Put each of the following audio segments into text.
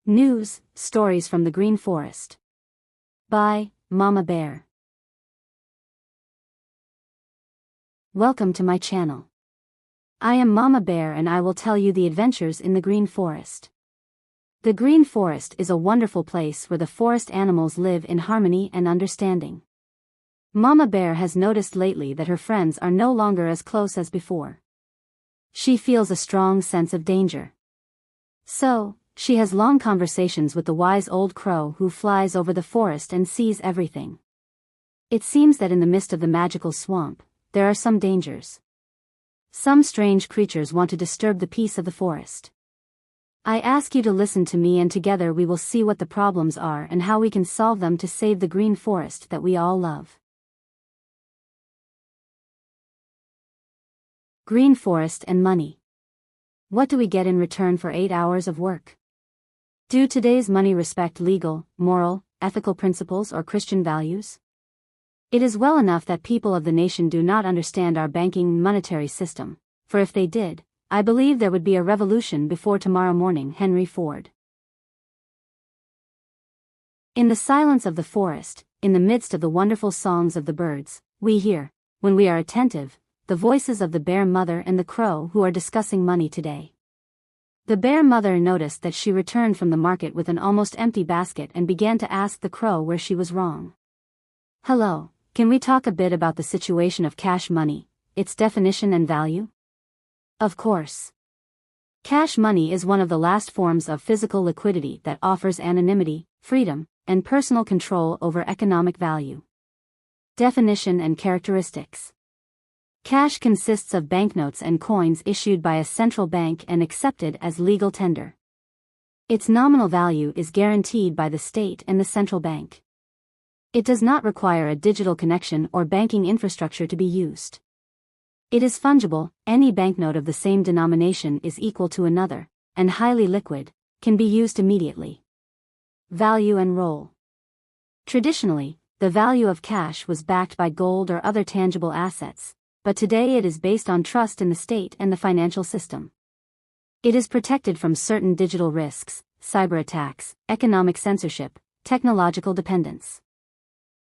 News, Stories from the Green Forest. By Mama Bear. Welcome to my channel. I am Mama Bear and I will tell you the adventures in the Green Forest. The Green Forest is a wonderful place where the forest animals live in harmony and understanding. Mama Bear has noticed lately that her friends are no longer as close as before. She feels a strong sense of danger. So, she has long conversations with the wise old crow who flies over the forest and sees everything. It seems that in the midst of the magical swamp, there are some dangers. Some strange creatures want to disturb the peace of the forest. I ask you to listen to me and together we will see what the problems are and how we can solve them to save the green forest that we all love. Green forest and money. What do we get in return for 8 hours of work? Do today's money respect legal, moral, ethical principles or Christian values? It is well enough that people of the nation do not understand our banking monetary system, for if they did, I believe there would be a revolution before tomorrow morning. Henry Ford. In the silence of the forest, in the midst of the wonderful songs of the birds, we hear, when we are attentive, the voices of the bear mother and the crow who are discussing money today. The bear mother noticed that she returned from the market with an almost empty basket and began to ask the crow where she was wrong. Hello, can we talk a bit about the situation of cash money, its definition and value? Of course. Cash money is one of the last forms of physical liquidity that offers anonymity, freedom, and personal control over economic value. Definition and characteristics. Cash consists of banknotes and coins issued by a central bank and accepted as legal tender. Its nominal value is guaranteed by the state and the central bank. It does not require a digital connection or banking infrastructure to be used. It is fungible, any banknote of the same denomination is equal to another, and highly liquid, can be used immediately. Value and role. Traditionally, the value of cash was backed by gold or other tangible assets, but today it is based on trust in the state and the financial system. It is protected from certain digital risks, cyber attacks, economic censorship, technological dependence.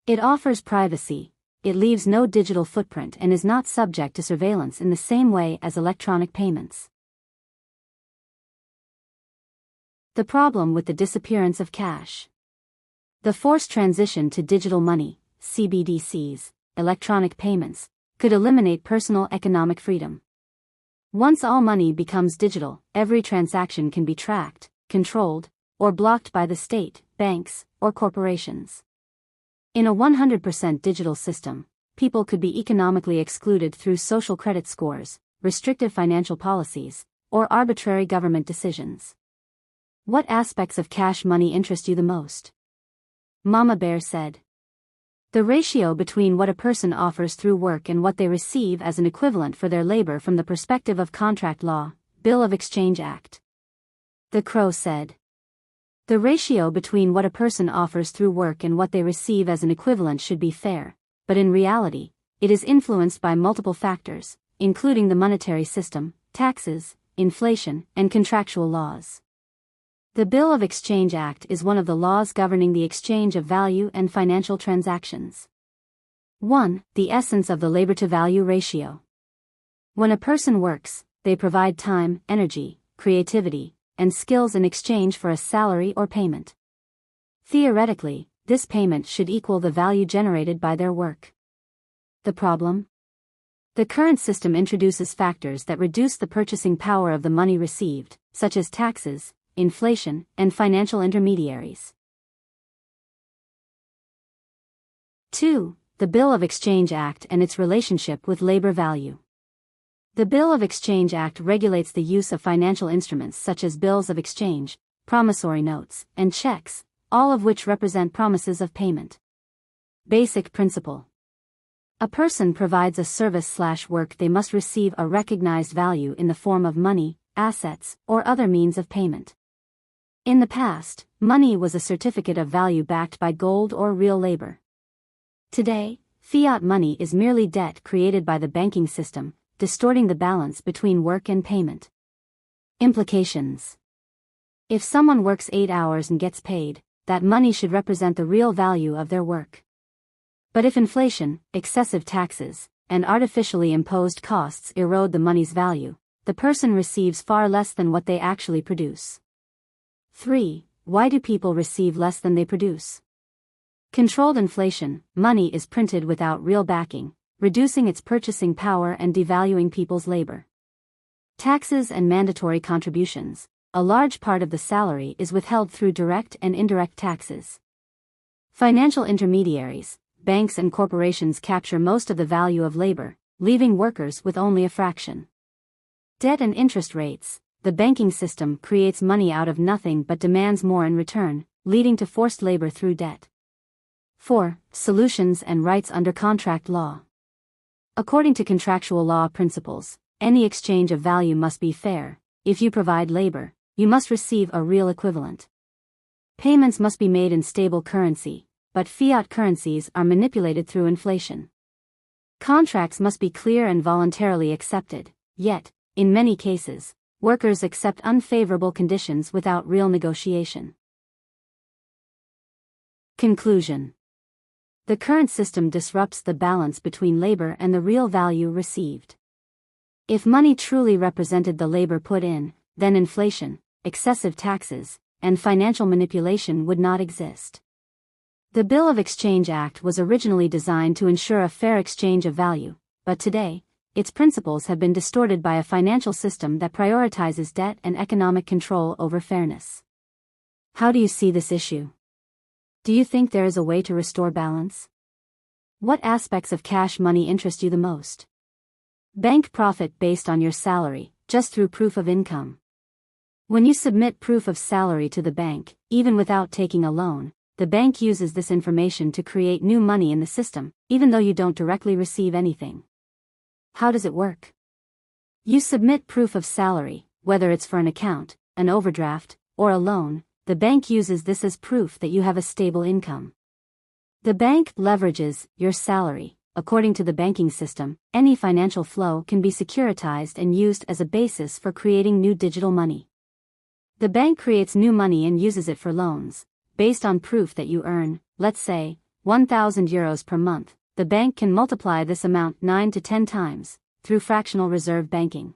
It offers privacy, it leaves no digital footprint and is not subject to surveillance in the same way as electronic payments. The problem with the disappearance of cash. The forced transition to digital money, CBDCs, electronic payments, could eliminate personal economic freedom. Once all money becomes digital, every transaction can be tracked, controlled, or blocked by the state, banks, or corporations. In a 100% digital system, people could be economically excluded through social credit scores, restrictive financial policies, or arbitrary government decisions. What aspects of cash money interest you the most? Mama Bear said. The ratio between what a person offers through work and what they receive as an equivalent for their labor from the perspective of contract law, Bill of Exchange Act. The crow said. The ratio between what a person offers through work and what they receive as an equivalent should be fair, but in reality, it is influenced by multiple factors, including the monetary system, taxes, inflation, and contractual laws. The Bill of Exchange Act is one of the laws governing the exchange of value and financial transactions. 1. The essence of the labor-to-value ratio. When a person works, they provide time, energy, creativity, and skills in exchange for a salary or payment. Theoretically, this payment should equal the value generated by their work. The problem? The current system introduces factors that reduce the purchasing power of the money received, such as taxes, inflation, and financial intermediaries. 2. The Bill of Exchange Act and its relationship with labor value. The Bill of Exchange Act regulates the use of financial instruments such as bills of exchange, promissory notes, and checks, all of which represent promises of payment. Basic principle. A person provides a service/work, they must receive a recognized value in the form of money, assets, or other means of payment. In the past, money was a certificate of value backed by gold or real labor. Today, fiat money is merely debt created by the banking system, distorting the balance between work and payment. Implications. If someone works 8 hours and gets paid, that money should represent the real value of their work. But if inflation, excessive taxes, and artificially imposed costs erode the money's value, the person receives far less than what they actually produce. 3. Why do people receive less than they produce? Controlled inflation, money is printed without real backing, reducing its purchasing power and devaluing people's labor. Taxes and mandatory contributions. A large part of the salary is withheld through direct and indirect taxes. Financial intermediaries, banks and corporations capture most of the value of labor, leaving workers with only a fraction. Debt and interest rates. The banking system creates money out of nothing but demands more in return, leading to forced labor through debt. 4. Solutions and rights under contract law. According to contractual law principles, any exchange of value must be fair. If you provide labor, you must receive a real equivalent. Payments must be made in stable currency, but fiat currencies are manipulated through inflation. Contracts must be clear and voluntarily accepted, yet, in many cases, workers accept unfavorable conditions without real negotiation. Conclusion. The current system disrupts the balance between labor and the real value received. If money truly represented the labor put in, then inflation, excessive taxes, and financial manipulation would not exist. The Bill of Exchange Act was originally designed to ensure a fair exchange of value, but today, its principles have been distorted by a financial system that prioritizes debt and economic control over fairness. How do you see this issue? Do you think there is a way to restore balance? What aspects of cash money interest you the most? Bank profit based on your salary, just through proof of income. When you submit proof of salary to the bank, even without taking a loan, the bank uses this information to create new money in the system, even though you don't directly receive anything. How does it work? You submit proof of salary, whether it's for an account, an overdraft, or a loan. The bank uses this as proof that you have a stable income. The bank leverages your salary. According to the banking system, any financial flow can be securitized and used as a basis for creating new digital money. The bank creates new money and uses it for loans. Based on proof that you earn, let's say, 1,000 euros per month, the bank can multiply this amount 9 to 10 times, through fractional reserve banking.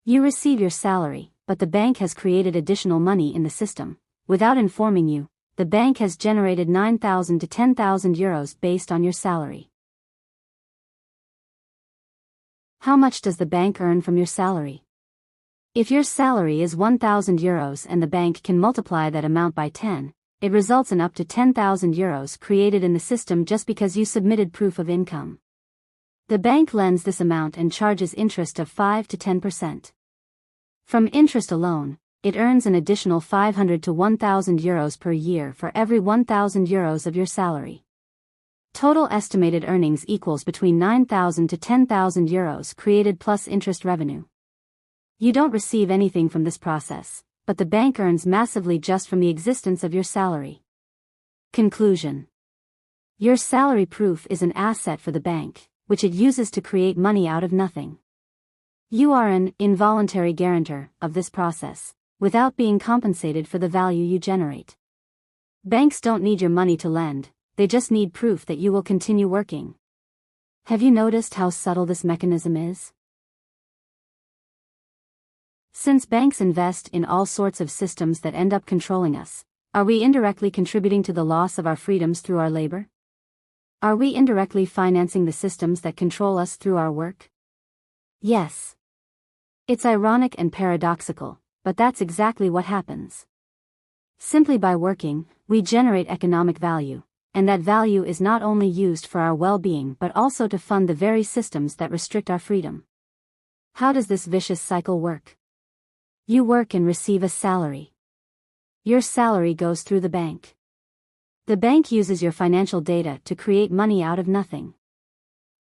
You receive your salary, but the bank has created additional money in the system. Without informing you, the bank has generated 9,000 to 10,000 euros based on your salary. How much does the bank earn from your salary? If your salary is 1,000 euros and the bank can multiply that amount by 10, it results in up to 10,000 euros created in the system just because you submitted proof of income. The bank lends this amount and charges interest of 5 to 10%. From interest alone, it earns an additional 500 to 1,000 euros per year for every 1,000 euros of your salary. Total estimated earnings equals between 9,000 to 10,000 euros created plus interest revenue. You don't receive anything from this process, but the bank earns massively just from the existence of your salary. Conclusion. Your salary proof is an asset for the bank, which it uses to create money out of nothing. You are an involuntary guarantor of this process, without being compensated for the value you generate. Banks don't need your money to lend, they just need proof that you will continue working. Have you noticed how subtle this mechanism is? Since banks invest in all sorts of systems that end up controlling us, are we indirectly contributing to the loss of our freedoms through our labor? Are we indirectly financing the systems that control us through our work? Yes. It's ironic and paradoxical, but that's exactly what happens. Simply by working, we generate economic value, and that value is not only used for our well-being but also to fund the very systems that restrict our freedom. How does this vicious cycle work? You work and receive a salary. Your salary goes through the bank. The bank uses your financial data to create money out of nothing.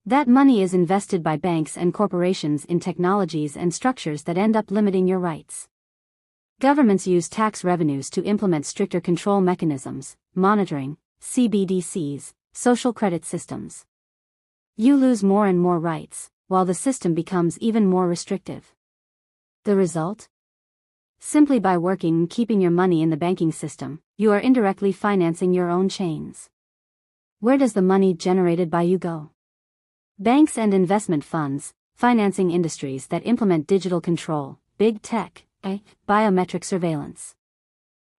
That money is invested by banks and corporations in technologies and structures that end up limiting your rights. Governments use tax revenues to implement stricter control mechanisms, monitoring, CBDCs, social credit systems. You lose more and more rights, while the system becomes even more restrictive. The result? Simply by working and keeping your money in the banking system, you are indirectly financing your own chains. Where does the money generated by you go? Banks and investment funds, financing industries that implement digital control, big tech, biometric surveillance.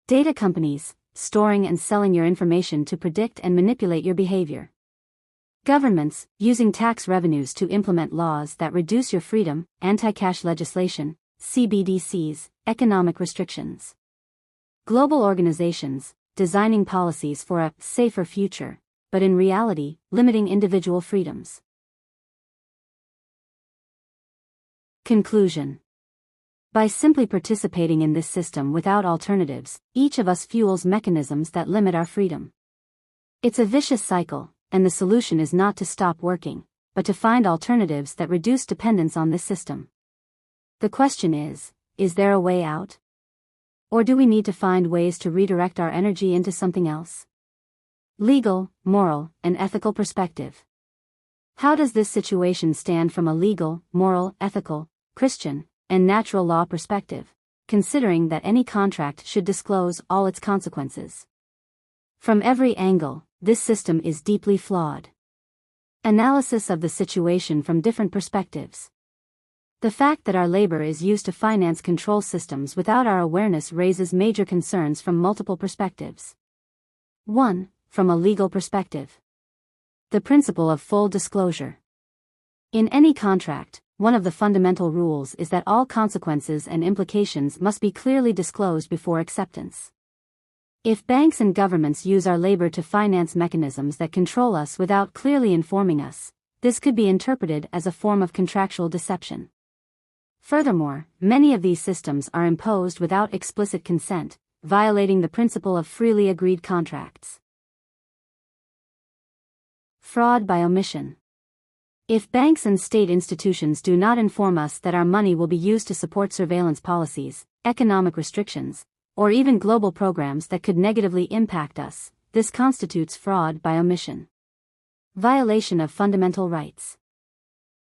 Data companies, storing and selling your information to predict and manipulate your behavior. Governments, using tax revenues to implement laws that reduce your freedom, anti-cash legislation, CBDCs, economic restrictions. Global organizations, designing policies for a safer future, but in reality, limiting individual freedoms. Conclusion. By simply participating in this system without alternatives, each of us fuels mechanisms that limit our freedom. It's a vicious cycle, and the solution is not to stop working, but to find alternatives that reduce dependence on this system. The question is there a way out? Or do we need to find ways to redirect our energy into something else? Legal, moral, and ethical perspective. How does this situation stand from a legal, moral, ethical, Christian, and natural law perspective, considering that any contract should disclose all its consequences? From every angle, this system is deeply flawed. Analysis of the situation from different perspectives. The fact that our labor is used to finance control systems without our awareness raises major concerns from multiple perspectives. 1. From a legal perspective. The principle of full disclosure. In any contract, one of the fundamental rules is that all consequences and implications must be clearly disclosed before acceptance. If banks and governments use our labor to finance mechanisms that control us without clearly informing us, this could be interpreted as a form of contractual deception. Furthermore, many of these systems are imposed without explicit consent, violating the principle of freely agreed contracts. Fraud by omission. If banks and state institutions do not inform us that our money will be used to support surveillance policies, economic restrictions, or even global programs that could negatively impact us, this constitutes fraud by omission. Violation of fundamental rights.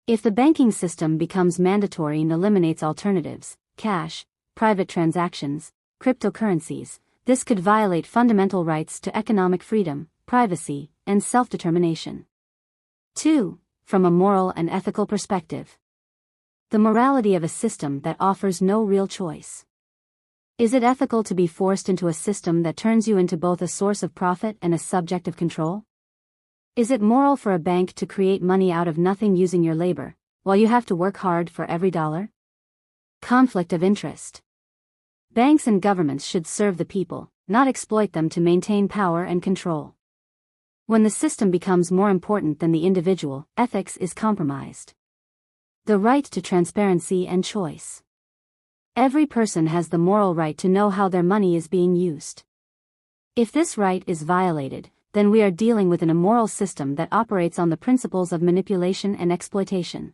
If the banking system becomes mandatory and eliminates alternatives, cash, private transactions, cryptocurrencies, this could violate fundamental rights to economic freedom, privacy, and self-determination. 2. From a moral and ethical perspective. The morality of a system that offers no real choice. Is it ethical to be forced into a system that turns you into both a source of profit and a subject of control? Is it moral for a bank to create money out of nothing using your labor, while you have to work hard for every dollar? Conflict of interest. Banks and governments should serve the people, not exploit them to maintain power and control. When the system becomes more important than the individual, ethics is compromised. The right to transparency and choice. Every person has the moral right to know how their money is being used. If this right is violated, then we are dealing with an immoral system that operates on the principles of manipulation and exploitation.